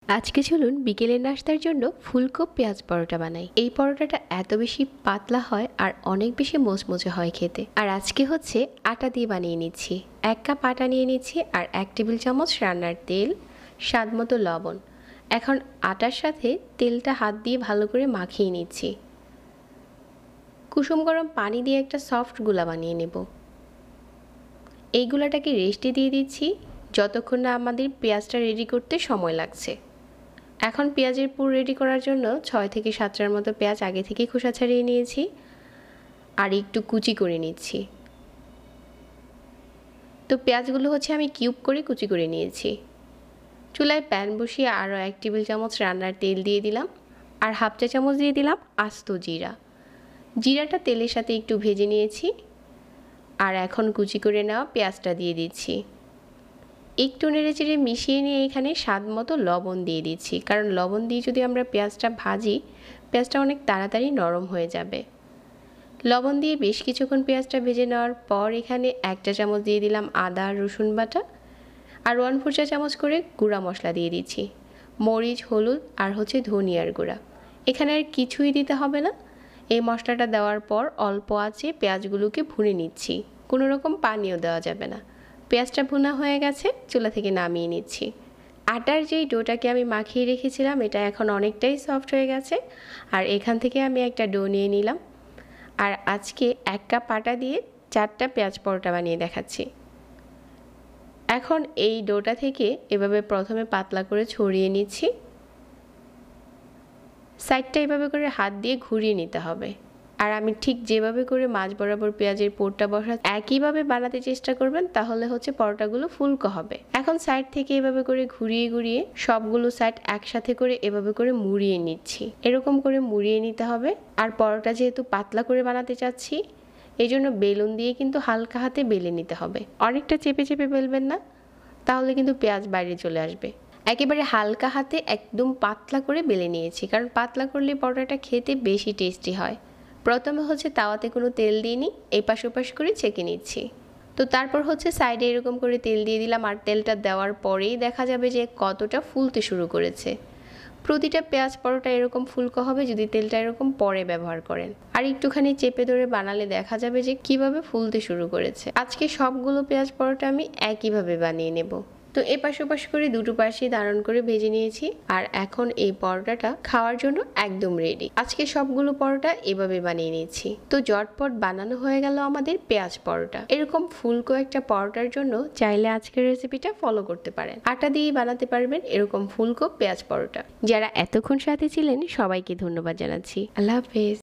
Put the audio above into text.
আজকে চলুন বিকেলের নাস্তার জন্য ফুলকো পেঁয়াজ পরোটা বানাই। এই পরোটাটা এত বেশি পাতলা হয় আর অনেক বেশি মোচমোচে হয় খেতে। আর আজকে হচ্ছে আটা দিয়ে বানিয়ে নিচ্ছি। 1 কাপ আটা নিয়ে নিচ্ছি আর 1 টেবিল চামচ রান্নার তেল, স্বাদ মতো লবণ। এখন আটার সাথে তেলটা হাত দিয়ে ভালো করে মাখিয়ে নিচ্ছি। কুসুম গরম পানি দিয়ে একটা সফট গুলা বানিয়ে নেব। এই গুলাটাকে রেস্টে দিয়ে দিচ্ছি যতক্ষণ না আমাদের পেঁয়াজটা রেডি করতে সময় লাগছে। এখন পেঁয়াজের পুর রেডি করার জন্য 6 থেকে 7টার মতো পেঁয়াজ আগে থেকে খোসা ছাড়িয়ে নিয়েছি আর একটু কুচি করে নিচ্ছি। তো পেঁয়াজগুলো হচ্ছে আমি কিউব করে কুচি করে নিয়েছি। চুলায় প্যান বসিয়ে আরও 1 টেবিল চামচ রান্নার তেল দিয়ে দিলাম আর হাফ চা চামচ দিয়ে দিলাম আস্ত জিরা। জিরাটা তেলের সাথে একটু ভেজে নিয়েছি আর এখন কুচি করে নেওয়া পেঁয়াজটা দিয়ে দিচ্ছি। একটু নেড়েচেড়ে মিশিয়ে নিয়ে এখানে স্বাদ মতো লবণ দিয়ে দিচ্ছি, কারণ লবণ দিয়ে যদি আমরা পেঁয়াজটা ভাজি, পেঁয়াজটা অনেক তাড়াতাড়ি নরম হয়ে যাবে। লবণ দিয়ে বেশ কিছুক্ষণ পেঁয়াজটা ভেজে নেওয়ার পর এখানে 1 চা চামচ দিয়ে দিলাম আদা রসুন বাটা আর 1/4 চা চামচ করে গুঁড়া মশলা দিয়ে দিচ্ছি, মরিচ, হলুদ আর হচ্ছে ধনিয়ার গুঁড়া। এখানে আর কিছুই দিতে হবে না। এই মশলাটা দেওয়ার পর অল্প আঁচে পেঁয়াজগুলোকে ভুনে নিচ্ছি, কোনো রকম পানিও দেওয়া যাবে না। পেঁয়াজটা ভুনা হয়ে গেছে, চুলা থেকে নামিয়ে নিচ্ছি। আটার যেই ডোটাকে আমি মাখিয়ে রেখেছিলাম এটা এখন অনেকটাই সফট হয়ে গেছে আর এখান থেকে আমি একটা ডো নিয়ে নিলাম আর আজকে 1 কাপ আটা দিয়ে 4টা পেঁয়াজ পরোটা বানিয়ে দেখাচ্ছি। এখন এই ডোটা থেকে এভাবে প্রথমে পাতলা করে ছড়িয়ে নিচ্ছি, সাইডটা এভাবে করে হাত দিয়ে ঘুরিয়ে নিতে হবে। আর আমি ঠিক যেভাবে করে মাঝ বরাবর পেঁয়াজের পুরটা বসা একইভাবে বানাতে চেষ্টা করবেন, তাহলে হচ্ছে পরোটাগুলো ফুলকো হবে। এখন সাইড থেকে এভাবে করে ঘুরিয়ে ঘুরিয়ে সবগুলো সাইড একসাথে করে এভাবে করে মুড়িয়ে নিচ্ছি। এরকম করে মুড়িয়ে নিতে হবে। আর পরোটা যেহেতু পাতলা করে বানাতে চাচ্ছি, এই জন্য বেলুন দিয়ে কিন্তু হালকা হাতে বেলে নিতে হবে। অনেকটা চেপে চেপে বেলবেন না, তাহলে কিন্তু পেঁয়াজ বাইরে চলে আসবে। একেবারে হালকা হাতে একদম পাতলা করে বেলে নিয়েছি, কারণ পাতলা করলে পরোটাটা খেতে বেশি টেস্টি হয়। প্রথমে হচ্ছে তাওয়াতে কোনো তেল দিইনি, এপাশ ওপাশ করে ছেঁকে নিচ্ছি। তো তারপর হচ্ছে সাইডে এরকম করে তেল দিয়ে দিলাম আর তেলটা দেওয়ার পরেই দেখা যাবে যে কতটা ফুলতে শুরু করেছে। প্রতিটা পেঁয়াজ পরোটা এরকম ফুলকো হবে যদি তেলটা এরকম পরে ব্যবহার করেন। আর একটুখানি চেপে ধরে বানালে দেখা যাবে যে কিভাবে ফুলতে শুরু করেছে। আজকে সবগুলো পেঁয়াজ পরোটা আমি একইভাবে বানিয়ে নেব। তো এপাশ ওপাশ করে দুটো পাশেই দারুণ করে ভেজে নিয়েছি আর এখন এই পরোটাটা খাওয়ার জন্য একদম রেডি। আজকে সবগুলো পরোটা এভাবে বানিয়ে নিয়েছি। তো ঝটপট বানানো হয়ে গেল আমাদের পেঁয়াজ পরোটা। এরকম ফুলকো একটা পরোটার জন্য চাইলে আজকের রেসিপিটা ফলো করতে পারেন। আটা দিয়ে বানাতে পারবেন এরকম ফুলকো পেঁয়াজ পরোটা। যারা এতক্ষণ সাথে ছিলেন সবাইকে ধন্যবাদ জানাচ্ছি। আল্লাহ হাফেজ।